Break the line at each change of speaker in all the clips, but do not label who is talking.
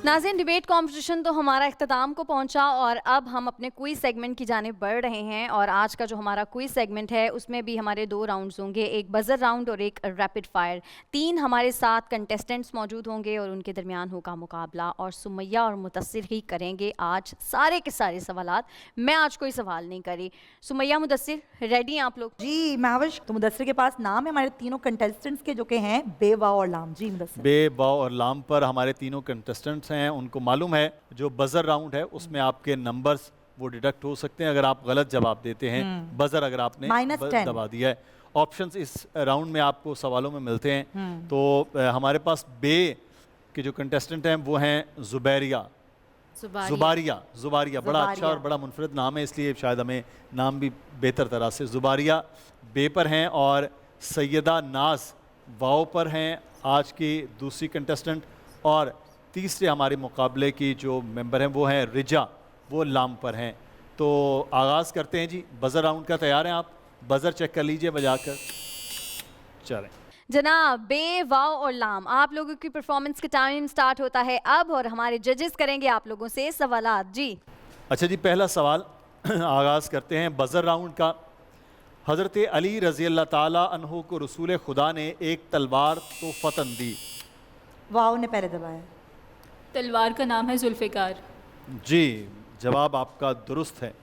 नाज़रीन, debate competition तो हमारा इख्तिताम को पहुंचा और अब हम अपने क्विज सेगमेंट की जानिब बढ़ रहे हैं। और आज का जो हमारा क्विज सेगमेंट है उसमें भी हमारे 2 राउंड्स होंगे, एक बजर राउंड और एक रैपिड फायर। 3 हमारे साथ कंटेस्टेंट्स मौजूद होंगे और उनके दरमियान होगा मुकाबला और सुमैया और मुदस्सिर ही करेंगे आज सारे के सारे सवालात। मैं आज कोई सवाल नहीं करी। सुमैया, मुदस्सिर, रेडी हैं आप लोग?
जी महविश, तो मुदस्सिर के पास नाम है हमारे तीनों कंटेस्टेंट्स के, जो के हैं बे, वाव और लाम। जी मुदस्सिर।
बे, वाव और लाम पर हमारे तीनों कंटेस्टेंट्स हैं, उनको मालूम है जो बजर राउंड है उसमें आपके नंबर्स वो डिडक्ट हो सकते हैं अगर आप गलत जवाब देते हैं। बजर अगर आपने
-10
दबा दिया है। ऑप्शंस इस राउंड में आपको सवालों में मिलते हैं। तो हमारे पास बे के जो कंटेस्टेंट हैं वो हैं जुबैरिया, जुबारिया बड़ा अच्छा और बड़ा मुनफरद नाम है, इसलिए शायद हमें नाम भी बेहतर तरह से। जुबारिया बे पर हैं और सैयदा नाज वाव पर हैं आज की दूसरी कंटेस्टेंट। और तीसरे हमारे मुकाबले की जो मेंबर हैं वो हैं रिजा, वो लाम पर हैं। तो आगाज़ करते हैं जी। बजर राउंड का तैयार हैं आप? बजर चेक कर लीजिए बजाकर। चलें
जनाब, बे, वाव और लाम, आप लोगों की परफॉर्मेंस का टाइम स्टार्ट होता है अब और हमारे जजेस करेंगे आप लोगों से सवालात। जी
अच्छा जी, पहला सवाल आगाज़ करते हैं बजर राउंड का। हज़रत अली रज़ी अल्लाह ताला अन्हु को रसूल खुदा ने एक तलवार तोहफ़तन दी।
वाव ने पहले दबाया।
तलवार का नाम है जुल्फ़िकार।
जी, जवाब आपका दुरुस्त है।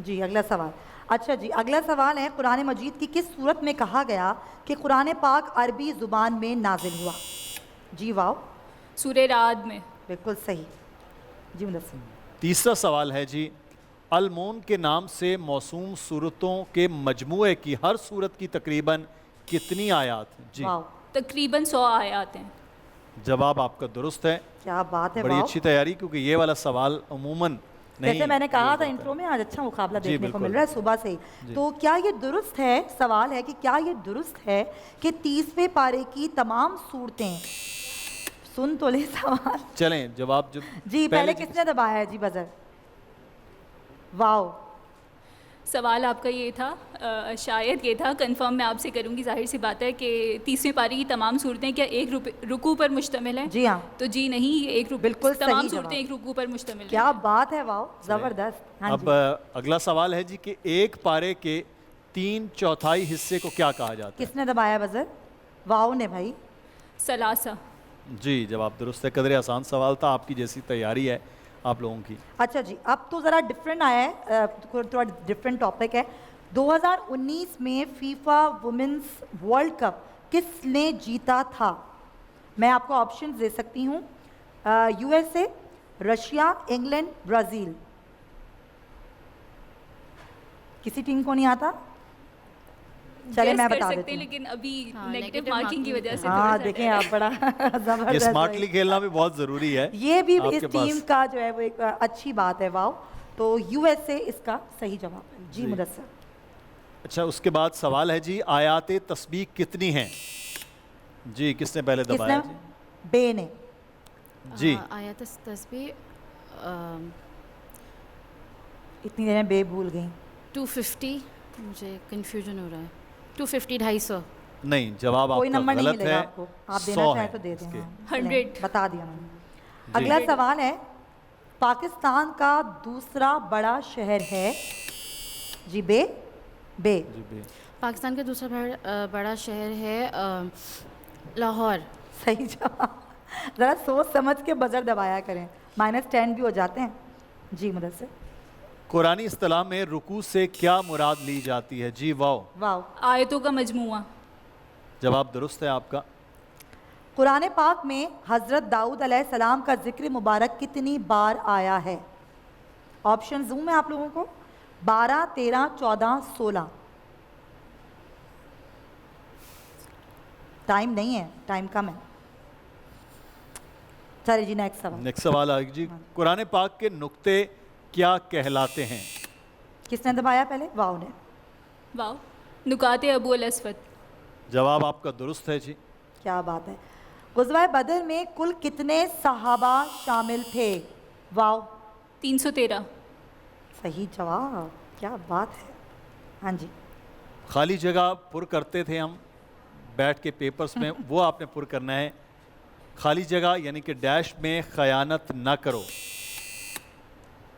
जी अगला सवाल। अच्छा जी, अगला सवाल है, कुरान मजीद की किस सूरत में कहा गया कि कुरान पाक अरबी ज़ुबान में नाजिल हुआ? जी वाव।
सूरह राद में।
बिल्कुल सही। जी मुदस्सिर।
तीसरा सवाल है जी, अल-मून के नाम से मौसूम सूरतों के मजमूए की हर सूरत की तकरीबन कितनी आयात हैं? जी
वाव।
तकरीबन 100 आयात हैं।
जवाब आपका दुरुस्त है।
क्या बात है,
बड़ी
वाव।
अच्छी तैयारी, क्योंकि ये वाला सवाल अमूमन नहीं।
जैसे मैंने कहा था
बोला
इंट्रो में, आज अच्छा मुकाबला
जी,
देखने को
बिल्कुल।
मिल रहा है सुबह से ही। तो क्या ये दुरुस्त है, सवाल है कि क्या ये दुरुस्त है कि 30वें पारे की तमाम सूरतें, सुन तो ले सवाल।
चलें जवाब जो
जी पहले किसने दबाया है? जी बजर। वाव।
सवाल आपका ये था, शायद ये था, कंफर्म मैं आपसे करूंगी, जाहिर सी बात है कि 30वें पारी की तमाम सूरतें क्या एक रुकू पर मुश्तमिल हैं?
जी हाँ।
तो जी नहीं, ये एक
बिल्कुल
तमाम
सही
सूरतें
जवाब।
एक रुकू पर मुश्तमिल हैं।
क्या बात है, वाव, जबरदस्त। हाँ
अब
जी।
अगला सवाल है जी कि एक पारे के 3/4 हिस्से को क्या कहा जाता है?
किसने दबाया बजर? वाव ने भाई।
सलासा।
जी, जवाब दुरुस्त है। कदरे आसान सवाल था, आपकी जैसी तैयारी है आप लोगों की।
अच्छा जी, अब तो ज़रा डिफरेंट आया है, थोड़ा डिफरेंट टॉपिक है। 2019 में फीफा वुमेन्स वर्ल्ड कप किसने जीता था? मैं आपको ऑप्शंस दे सकती हूँ। USA, Russia, England, Brazil. किसी टीम को नहीं आता? चले मैं बता देती हूँ।
लेकिन अभी
हाँ,
नेगेटिव
negative
मार्किंग की
marking
वजह से
हाँ
थोड़ा सा
देखें आप, बड़ा
ये
जबरदस्त
स्मार्टली
है।
खेलना भी बहुत ज़रूरी है।
ये भी
आपके
इस
पास।
टीम का जो है वो एक अच्छी बात है। वाव। तो USA इसका सही जवाब है। जी
जी।
मुदस्सिर।
अच्छा, उसके बाद सवाल है जी, आयात तस्बीह कितनी हैं? जी, किसने पहले दबाया जी?
बे ने।
जी
आयत तस्बीह
इतनी देर में बे भूल गई।
250, मुझे कंफ्यूजन हो रहा है। 250, 250।
नहीं, जवाब
कोई
आपका
नंबर नहीं
गलत
मिलेगा
है।
आपको, आप
100
देना चाहें
है
तो दे दें।
इसके।
हाँ,
100
चलें, बता दिया मैंने।
जी।
अगला सवाल है, पाकिस्तान का दूसरा बड़ा शहर है? जी बे।
जी बे।
पाकिस्तान का दूसरा बड़ा शहर है लाहौर।
सही जवाब। ज़रा सोच समझ के बजर दबाया करें, -10 भी हो जाते हैं। जी मुदस्सिर।
कुरानी इस्तिलाह में रुकू से क्या मुराद ली जाती है? जी वाव।
वाव।
आयतों का मजमुआ।
जवाब दुरुस्त है आपका।
कुरान पाक में हज़रत दाऊद अलैहिस्सलाम का जिक्र मुबारक कितनी बार आया है? ऑप्शन दूं मैं आप लोगों को? 12, 13, 14, 16। टाइम नहीं है, टाइम कम है। चलिए जी, नेक्स्ट सवाल।
नेक्स्ट सवाल आगे जी, कुरान पाक के नुक्ते क्या कहलाते हैं?
किसने दबाया पहले? वाव ने।
वाह। नुकाते अबू अल अस्वद।
जवाब आपका दुरुस्त है जी।
क्या बात है। गुज़वा बदर में कुल कितने सहाबा शामिल थे? वाव।
313।
सही जवाब, क्या बात है। हाँ जी।
खाली जगह पुर करते थे हम बैठ के पेपर्स में, वो आपने पुर करना है। खाली जगह यानी कि डैश में खयानत ना करो।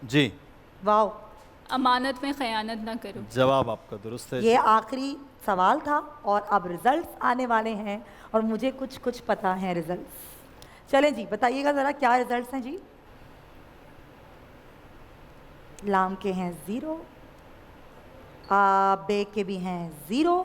जी,
वाओ,
अमानत में ख़यानत ना करो।
जवाब आपका दुरुस्त है।
ये आखिरी सवाल था और अब रिजल्ट्स आने वाले हैं और मुझे कुछ कुछ पता है रिजल्ट्स। चलें जी, बताइएगा ज़रा क्या रिजल्ट्स हैं जी। लाम के हैं 0, बे के भी हैं 0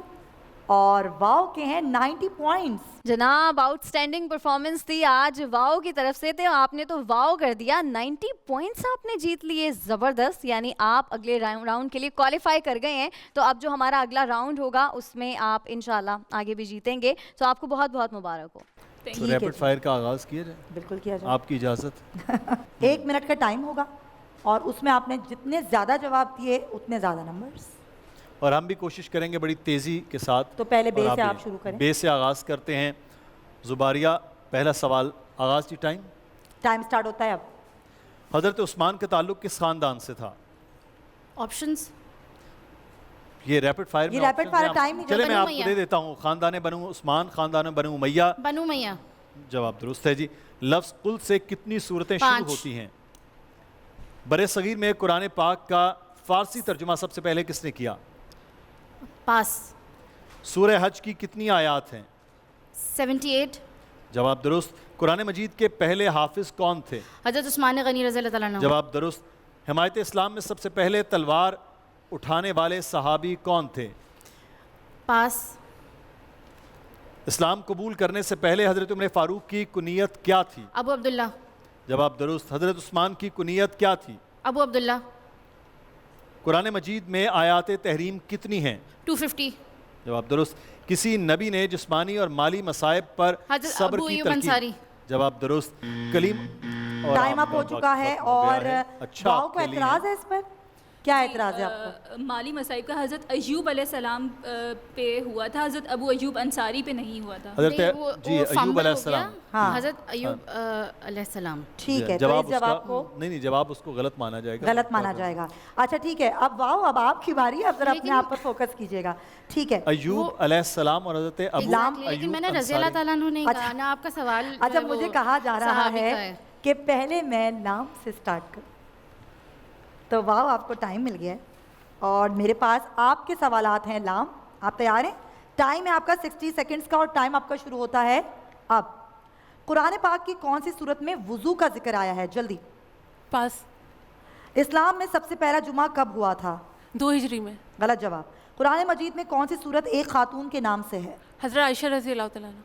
और वाओ के हैं 90 पॉइंट्स।
जनाब आउटस्टैंडिंग परफॉर्मेंस थी आज वाओ की तरफ से, तो आपने तो वाओ कर दिया, 90 पॉइंट्स आपने जीत लिए, ज़बरदस्त। यानी आप अगले राउंड के लिए क्वालिफाई कर गए हैं। तो अब जो हमारा अगला राउंड होगा उसमें आप इंशाल्लाह आगे भी जीतेंगे, तो आपको बहुत बहुत मुबारक हो।
Thank
तो
ठीक है
रैपिड
जी।
फायर का आगाज़ किया जाए,
बिल्कुल किया जाए।
आपकी इजाज़त।
1 मिनट का टाइम होगा और उसमें आपने जितने ज़्यादा जवाब दिए उतने ज़्यादा नंबर्स।
और हम भी कोशिश करेंगे बड़ी तेज़ी के साथ।
तो पहले बे
और
से
भी।
आप शुरू करें।
बे से आगाज़ करते हैं। ज़ुबारिया, पहला सवाल, आगाज़ की टाइम।
टाइम स्टार्ट होता है अब।
हज़रत उस्मान का ताल्लुक़ किस ख़ानदान से था?
ऑप्शंस
ये रैपिड फायर
ये
में
रैपिड
options
फायर
हैं।
टाइम नहीं
चले
बनु
मैं आपको
उमैया।
दे देता हूँ। ख़ानदान बनु उस्मान, ख़ानदान बनु उमैया।
बनु मैया
जवाब दुरुस्त है जी। लफ्ज़ कुल से कितनी सूरतें शुरू
5।
होती हैं? बरे सगीर में कुरान पाक का फ़ारसी तर्जुमा सबसे पहले किसने किया?
पास।
सूरह हज की कितनी आयात हैं?
78।
जवाब दुरुस्त। कुरान मजीद के पहले हाफिज कौन थे?
हजरत उस्मान गनी रज़ी अल्लाह तआला अन्हु।
जवाब दुरुस्त। हिमायत इस्लाम में सबसे पहले तलवार उठाने वाले सहाबी कौन थे?
पास।
इस्लाम कबूल करने से पहले हज़रत उमर फ़ारूक की कुनियत क्या थी?
अबू अब्दुल्ला।
जवाब दुरुस्त। हज़रत उस्मान की कुनियत क्या थी?
अबू अब्दुल्ला।
कुरान मजीद में आयात तहरीम कितनी हैं?
250।
जवाब दुरुस्त। किसी नबी ने जिस्मानी और माली मसाइब पर
हज़रत
सब्र
अबू
की
अय्यूब
तलकीन।
अंसारी।
जवाब दुरुस्त। कलीम और
टाइम
आपका
अप हो
वक्त
चुका है
खत्म हो गया
और
है। अच्छा,
वाओ को
खेली हैं।
एतराज़ है इस पर? क्या एतराज़ है आपको?
माली मसाइब का हज़रत अय्यूब अलैहिस्सलाम पे हुआ था, हज़रत अबू अय्यूब अंसारी पे नहीं हुआ था।
हज़रत
नहीं, वो
जी अय्यूब
फंबल हो
अलैहिस्सलाम।
गया।
हाँ।
हजरत अय्यूब अलैहिस्सलाम।
ठीक है, तो
जवाब
इस जवाब
उसका
को
नहीं, जवाब उसको गलत माना जाएगा।
गलत माना जाएगा। अच्छा ठीक है, अब वाओ, अब आपकी बारी है, अब जरा अपने
लेकिन-
आप पर फोकस कीजिएगा। ठीक है।
अय्यूब अलैहिस्सलाम और हज़रत अबू
Exactly, लेकिन मैंने रज़ी अल्लाह
अंसारी।
तआला अन्हु नहीं
अच्छा।
कहा ना, आपका सवाल जो
अच्छा,
है
मुझे
वो
कहा जा रहा
सहाबी का
है कि पहले मैं नाम से स्टार्ट करूं। तो वाओ, आपको टाइम मिल गया है और मेरे पास आपके सवालात हैं। लाम, आप तैयार हैं? टाइम है आपका 60 सेकंड्स का और टाइम आपका शुरू होता है अब। कुरान पाक की कौन सी सूरत में वुज़ू का जिक्र आया है? जल्दी।
पास।
इस्लाम में सबसे पहला जुमा कब हुआ था?
2 हिजरी में।
गलत जवाब। कुरान मजीद में कौन सी सूरत एक खातून के नाम से है?
हज़रत आयशा रज़ी अल्लाह तआला अन्हा।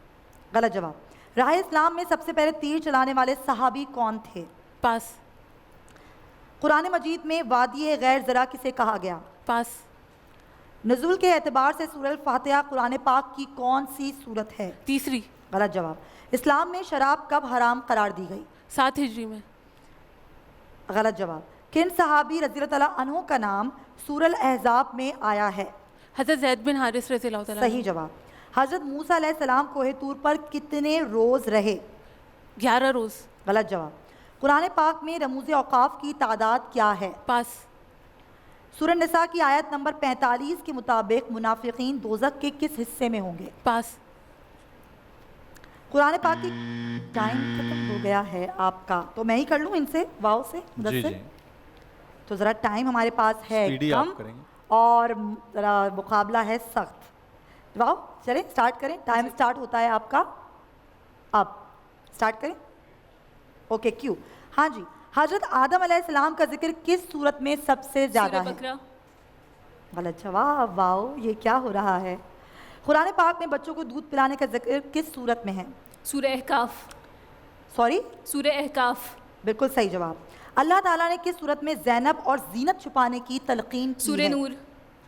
गलत जवाब। राह इस्लाम में सबसे पहले तीर चलाने वाले सहाबी कौन थे?
पास।
कुरान मजीद में वादी गैर ज़रा किसे कहा गया?
पास।
नज़ुल के एतबार से सूरह फातिहा कुरान पाक की कौन सी सूरत है?
तीसरी।
गलत जवाब। इस्लाम में शराब कब हराम करार दी गई?
7 हिजरी में।
गलत जवाब। किन सहाबी रज़ी अल्लाह तआला अन्हु का नाम सूरह अहज़ाब में आया है?
हज़रत ज़ैद बिन हारिस रज़ी अल्लाह तआला
सही जवाब। हज़रत मूसा अलैहिस्सलाम कोहे तूर पर कितने रोज़ रहे?
11 रोज़।
गलत जवाब। कुरान पाक में रमूज़ औक़ाफ़ की तादाद क्या है?
पास।
सूरह निसा की आयत नंबर 45 के मुताबिक मुनाफिकीन दोज़ख के किस हिस्से में होंगे?
पास।
कुरान पाक की टाइम खत्म हो गया है आपका, तो मैं ही कर लूँ इनसे, वाओ से,
जी
मुदस्सिर?
जी,
तो ज़रा टाइम हमारे पास है
स्पीडी
कम
आप करेंगे।
और ज़रा मुकाबला है सख्त। वाओ, चलें स्टार्ट करें। टाइम स्टार्ट होता है आपका अब। स्टार्ट करें। ओके, क्यों? हाँ जी। हज़रत आदम अलैहिस्सलाम का जिक्र किस सूरत में सबसे ज़्यादा
सूरह
है?
बकरा।
गलत जवाब। वाओ, ये क्या हो रहा है? कुरान पाक में बच्चों को दूध पिलाने का जिक्र किस सूरत में है?
सूरह अहकाफ।
सॉरी,
सूरह अहकाफ।
बिल्कुल सही जवाब। अल्लाह ताला ने किस सूरत में ज़ैनब और जीनत छुपाने की तलकीन की
सूरह
है?
नूर।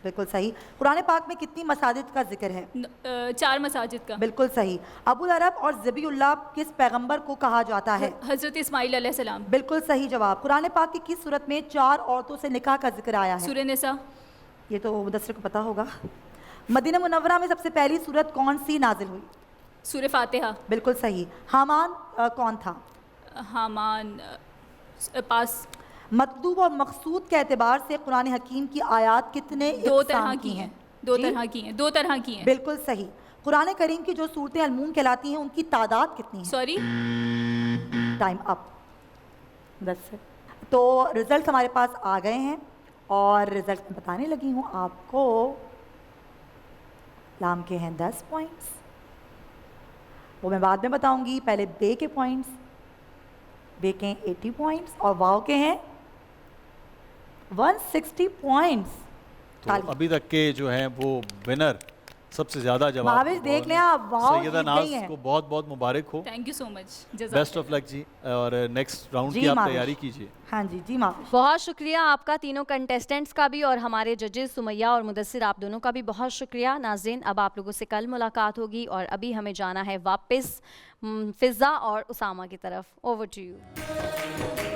बिल्कुल सही। कुरान पाक में कितनी मसाजिद का जिक्र है?
4 मसाजिद का।
बिल्कुल सही। अबुल अरब और ज़बीउल्लाह किस पैगंबर को कहा जाता है?
हज़रत इस्माइल अलैहिस्सलाम।
बिल्कुल सही जवाब। कुरान पाक की किस सूरत में 4 औरतों से निकाह का जिक्र आया है?
सूरह निसा।
ये तो मुदस्सिर को पता होगा। मदीना मुनव्वरा में सबसे पहली सूरत कौन सी नाजिल हुई?
सूरह फातिहा।
बिल्कुल सही। हामान कौन था?
हामान। पास।
मतलूब और मकसूद के एतबार से कुरान हकीम की आयत कितने
2
इक़साम
तरह की हैं। दो
जी?
तरह की हैं, दो तरह की हैं।
बिल्कुल सही। कुरान करीम की जो सूरतें अलमून कहलाती हैं उनकी तादाद कितनी है?
Sorry,
time up. बस। तो रिजल्ट हमारे पास आ गए हैं और रिजल्ट मैं बताने लगी हूँ आपको। लाम के हैं 10 पॉइंट्स, वो मैं बाद में बताऊंगी। पहले बे के पॉइंट्स, बे के हैं 80 पॉइंट्स और वाव के हैं 160 पॉइंट्स।
तो अभी तक के जो हैं वो विनर सबसे ज्यादा जवाब
भावेश देख लें आप, वाव
सैयदा
जीत
नाज
गई हैं।
को बहुत बहुत मुबारक हो।
Thank you so much.
Best of luck जी, और नेक्स्ट राउंड
जी
की आप
माविश।
तैयारी कीजिए।
हाँ जी जी माविश।
बहुत शुक्रिया आपका तीनों कंटेस्टेंट्स का भी, और हमारे जजेस सुमैया और मुदस्सिर आप दोनों का भी बहुत शुक्रिया। नाज़रीन, अब आप लोगों से कल मुलाकात होगी और अभी हमें जाना है वापस फिज़ा और उसामा की तरफ। Over to you.